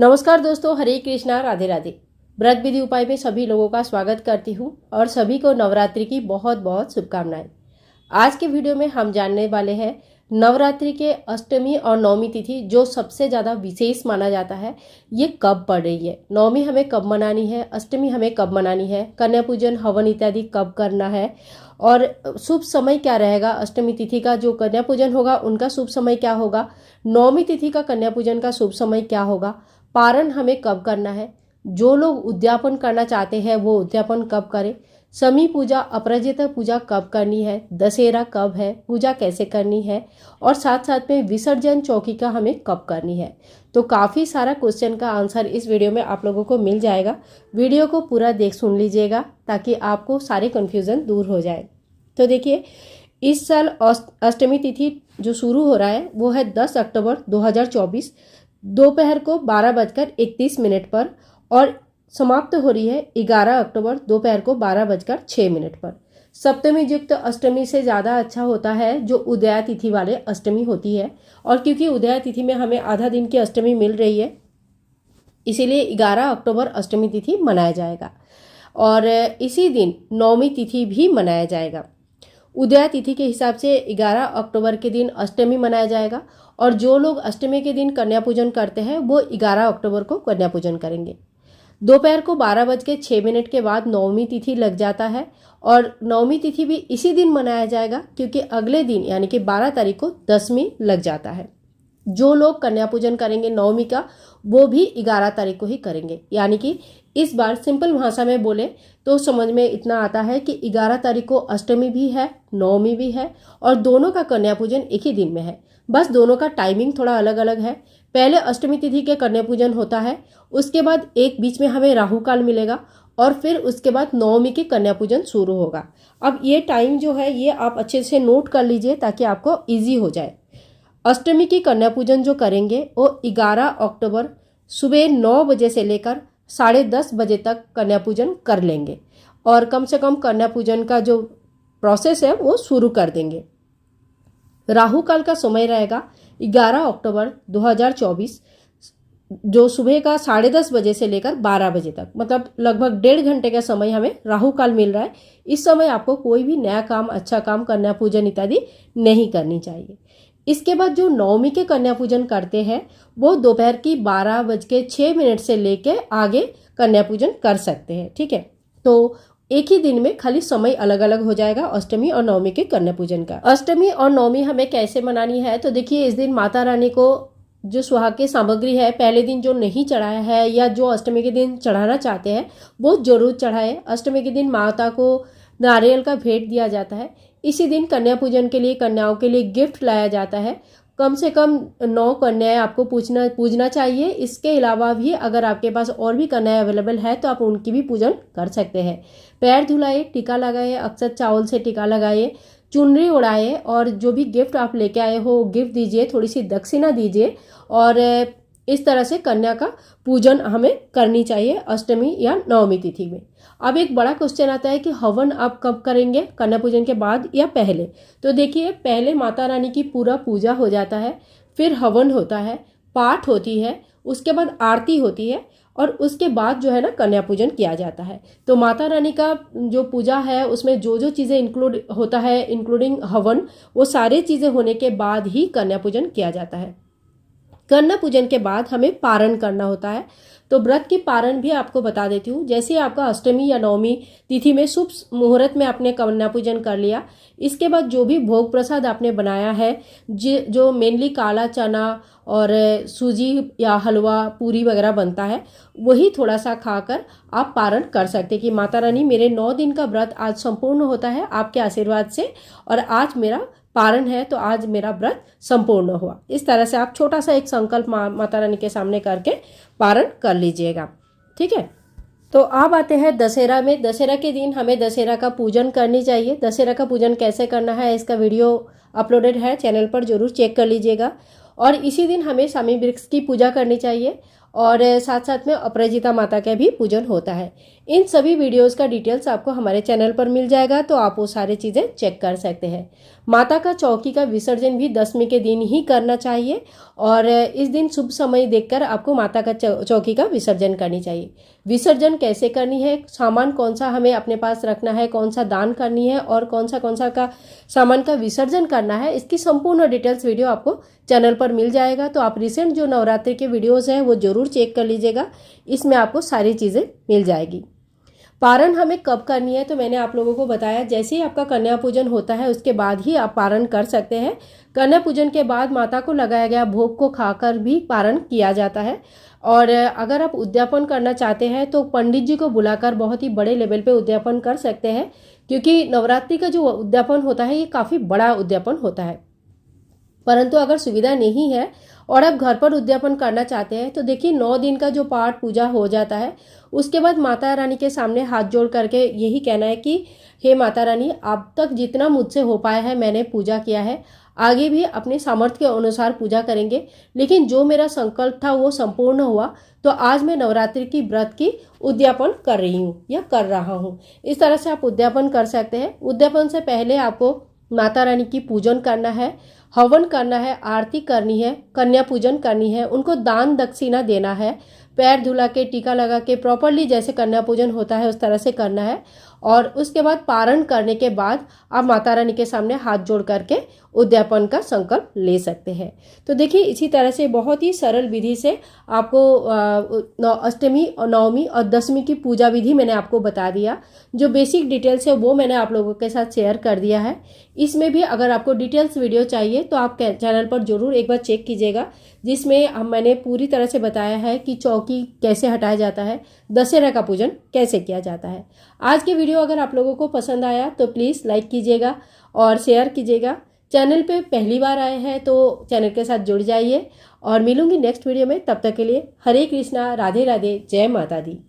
नमस्कार दोस्तों, हरे कृष्णा, राधे राधे। व्रत विधि उपाय में सभी लोगों का स्वागत करती हूँ और सभी को नवरात्रि की बहुत बहुत शुभकामनाएं। आज के वीडियो में हम जानने वाले हैं नवरात्रि के अष्टमी और नवमी तिथि जो सबसे ज़्यादा विशेष माना जाता है, ये कब पड़ रही है। नवमी हमें कब मनानी है, अष्टमी हमें कब मनानी है, कन्या पूजन हवन इत्यादि कब करना है और शुभ समय क्या रहेगा। अष्टमी तिथि का जो कन्या पूजन होगा उनका शुभ समय क्या होगा, नवमी तिथि का कन्या पूजन का शुभ समय क्या होगा, पारण हमें कब करना है, जो लोग उद्यापन करना चाहते हैं वो उद्यापन कब करें, शमी पूजा अपराजिता पूजा कब करनी है, दशहरा कब है, पूजा कैसे करनी है और साथ साथ में विसर्जन चौकी का हमें कब करनी है। तो काफ़ी सारा क्वेश्चन का आंसर इस वीडियो में आप लोगों को मिल जाएगा। वीडियो को पूरा सुन लीजिएगा ताकि आपको सारे कन्फ्यूज़न दूर हो जाए। तो देखिए, इस साल अष्टमी तिथि जो शुरू हो रहा है वो है 10 अक्टूबर 2024 दोपहर को 12:31 पर और समाप्त हो रही है 11 अक्टूबर दोपहर को 12:06 पर। सप्तमी युक्त अष्टमी से ज़्यादा अच्छा होता है जो उदया तिथि वाले अष्टमी होती है, और क्योंकि उदया तिथि में हमें आधा दिन की अष्टमी मिल रही है इसीलिए 11 अक्टूबर अष्टमी तिथि मनाया जाएगा और इसी दिन नवमी तिथि भी मनाया जाएगा। उदया तिथि के हिसाब से 11 अक्टूबर के दिन अष्टमी मनाया जाएगा और जो लोग अष्टमी के दिन कन्या पूजन करते हैं वो 11 अक्टूबर को कन्या पूजन करेंगे। दोपहर को 12:06 के बाद नवमी तिथि लग जाता है और नवमी तिथि भी इसी दिन मनाया जाएगा क्योंकि अगले दिन यानी कि 12 तारीख को दशमी लग जाता है। जो लोग कन्या पूजन करेंगे नवमी का वो भी 11 तारीख को ही करेंगे। यानी कि इस बार सिंपल भाषा में बोले तो समझ में इतना आता है कि 11 तारीख को अष्टमी भी है, नवमी भी है और दोनों का कन्या पूजन एक ही दिन में है। बस दोनों का टाइमिंग थोड़ा अलग अलग है। पहले अष्टमी तिथि के कन्या पूजन होता है, उसके बाद एक बीच में हमें राहु काल मिलेगा और फिर उसके बाद नवमी के कन्या पूजन शुरू होगा। अब ये टाइम जो है ये आप अच्छे से नोट कर लीजिए ताकि आपको ईजी हो जाए। अष्टमी की कन्या पूजन जो करेंगे वो 11 अक्टूबर सुबह 9 बजे से लेकर 10:30 बजे तक कन्या पूजन कर लेंगे और कम से कम कन्या पूजन का जो प्रोसेस है वो शुरू कर देंगे। राहु काल का समय रहेगा 11 अक्टूबर 2024 जो सुबह का 10:30 बजे से लेकर 12 बजे तक, मतलब लगभग 1.5 घंटे का समय हमें राहु काल मिल रहा है। इस समय आपको कोई भी नया काम, अच्छा काम, कन्या पूजन इत्यादि नहीं करनी चाहिए। इसके बाद जो नवमी के कन्या पूजन करते हैं वो दोपहर की 12:06 से लेके आगे कन्या पूजन कर सकते हैं। ठीक है, तो एक ही दिन में खाली समय अलग अलग हो जाएगा अष्टमी और नवमी के कन्या पूजन का। अष्टमी और नवमी हमें कैसे मनानी है, तो देखिए इस दिन माता रानी को जो सुहाग की सामग्री है पहले दिन जो नहीं चढ़ाया है या जो अष्टमी के दिन चढ़ाना चाहते हैं वो जरूर चढ़ाए। अष्टमी के दिन माता को नारियल का भेंट दिया जाता है। इसी दिन कन्या पूजन के लिए कन्याओं के लिए गिफ्ट लाया जाता है। कम से कम 9 कन्याएं आपको पूजना चाहिए। इसके अलावा भी अगर आपके पास और भी कन्याएं अवेलेबल है तो आप उनकी भी पूजन कर सकते हैं। पैर धुलाए, टीका लगाए, अक्षत चावल से टीका लगाइए, चुनरी उड़ाए और जो भी गिफ्ट आप लेके आए हो गिफ्ट दीजिए, थोड़ी सी दक्षिणा दीजिए और इस तरह से कन्या का पूजन हमें करनी चाहिए अष्टमी या नवमी तिथि में। अब एक बड़ा क्वेश्चन आता है कि हवन आप कब करेंगे, कन्या पूजन के बाद या पहले। तो देखिए, पहले माता रानी की पूरा पूजा हो जाता है, फिर हवन होता है, पाठ होती है, उसके बाद आरती होती है और उसके बाद जो है ना कन्या पूजन किया जाता है। तो माता रानी का जो पूजा है उसमें जो जो चीज़ें इंक्लूड होता है इंक्लूडिंग हवन, वो सारी चीज़ें होने के बाद ही कन्या पूजन किया जाता है। कन्या पूजन के बाद हमें पारण करना होता है। तो व्रत की पारण भी आपको बता देती हूँ। जैसे आपका अष्टमी या नवमी तिथि में शुभ मुहूर्त में आपने कन्या पूजन कर लिया, इसके बाद जो भी भोग प्रसाद आपने बनाया है, जो मेनली काला चना और सूजी या हलवा पूरी वगैरह बनता है, वही थोड़ा सा खाकर आप पारण कर सकते हैं कि माता रानी मेरे 9 दिन का व्रत आज संपूर्ण होता है आपके आशीर्वाद से और आज मेरा पारण है तो आज मेरा व्रत संपूर्ण हुआ। इस तरह से आप छोटा सा एक संकल्प माता रानी के सामने करके पारण कर लीजिएगा। ठीक है, तो अब आते हैं दशहरा में। दशहरा के दिन हमें दशहरा का पूजन करनी चाहिए। दशहरा का पूजन कैसे करना है इसका वीडियो अपलोडेड है चैनल पर, जरूर चेक कर लीजिएगा। और इसी दिन हमें शामी वृक्ष की पूजा करनी चाहिए और साथ साथ में अपराजिता माता का भी पूजन होता है। इन सभी वीडियोस का डिटेल्स आपको हमारे चैनल पर मिल जाएगा, तो आप वो सारी चीज़ें चेक कर सकते हैं। माता का चौकी का विसर्जन भी दशमी के दिन ही करना चाहिए और इस दिन शुभ समय देखकर आपको माता का चौकी का विसर्जन करनी चाहिए। विसर्जन कैसे करनी है, सामान कौन सा हमें अपने पास रखना है, कौन सा दान करनी है और कौन सा का सामान का विसर्जन करना है, इसकी संपूर्ण डिटेल्स वीडियो आपको चैनल पर मिल जाएगा। तो आप रिसेंट जो नवरात्रि के वीडियोस हैं वो जरूर चेक कर लीजिएगा, इसमें आपको सारी चीज़ें मिल जाएगी। पारण हमें कब करनी है, तो मैंने आप लोगों को बताया जैसे ही आपका कन्या पूजन होता है उसके बाद ही आप पारण कर सकते हैं। कन्या पूजन के बाद माता को लगाया गया भोग को खाकर भी पारण किया जाता है। और अगर आप उद्यापन करना चाहते हैं तो पंडित जी को बुलाकर बहुत ही बड़े लेवल पे उद्यापन कर सकते हैं, क्योंकि नवरात्रि का जो उद्यापन होता है ये काफ़ी बड़ा उद्यापन होता है। परंतु अगर सुविधा नहीं है और आप घर पर उद्यापन करना चाहते हैं तो देखिए 9 दिन का जो पाठ पूजा हो जाता है, उसके बाद माता रानी के सामने हाथ जोड़ करके यही कहना है कि हे माता रानी, अब तक जितना मुझसे हो पाया है मैंने पूजा किया है, आगे भी अपने सामर्थ्य के अनुसार पूजा करेंगे, लेकिन जो मेरा संकल्प था वो संपूर्ण हुआ, तो आज मैं नवरात्रि की व्रत की उद्यापन कर रही हूँ या कर रहा हूँ। इस तरह से आप उद्यापन कर सकते हैं। उद्यापन से पहले आपको माता रानी की पूजन करना है, हवन करना है, आरती करनी है, कन्या पूजन करनी है, उनको दान दक्षिणा देना है, पैर धुला के टीका लगा के प्रॉपरली जैसे कन्या पूजन होता है उस तरह से करना है। और उसके बाद पारण करने के बाद आप माता रानी के सामने हाथ जोड़ करके उद्यापन का संकल्प ले सकते हैं। तो देखिए इसी तरह से बहुत ही सरल विधि से आपको अष्टमी और नवमी और दशमी की पूजा विधि मैंने आपको बता दिया। जो बेसिक डिटेल्स है वो मैंने आप लोगों के साथ शेयर कर दिया है। इसमें भी अगर आपको डिटेल्स वीडियो चाहिए तो आप चैनल पर जरूर एक बार चेक कीजिएगा, जिसमें मैंने पूरी तरह से बताया है कि चौकी कैसे हटाया जाता है, दशहरा का पूजन कैसे किया जाता है। आज की वीडियो अगर आप लोगों को पसंद आया तो प्लीज़ लाइक कीजिएगा और शेयर कीजिएगा। चैनल पे पहली बार आए हैं तो चैनल के साथ जुड़ जाइए और मिलूंगी नेक्स्ट वीडियो में। तब तक के लिए हरे कृष्णा, राधे राधे, जय माता दी।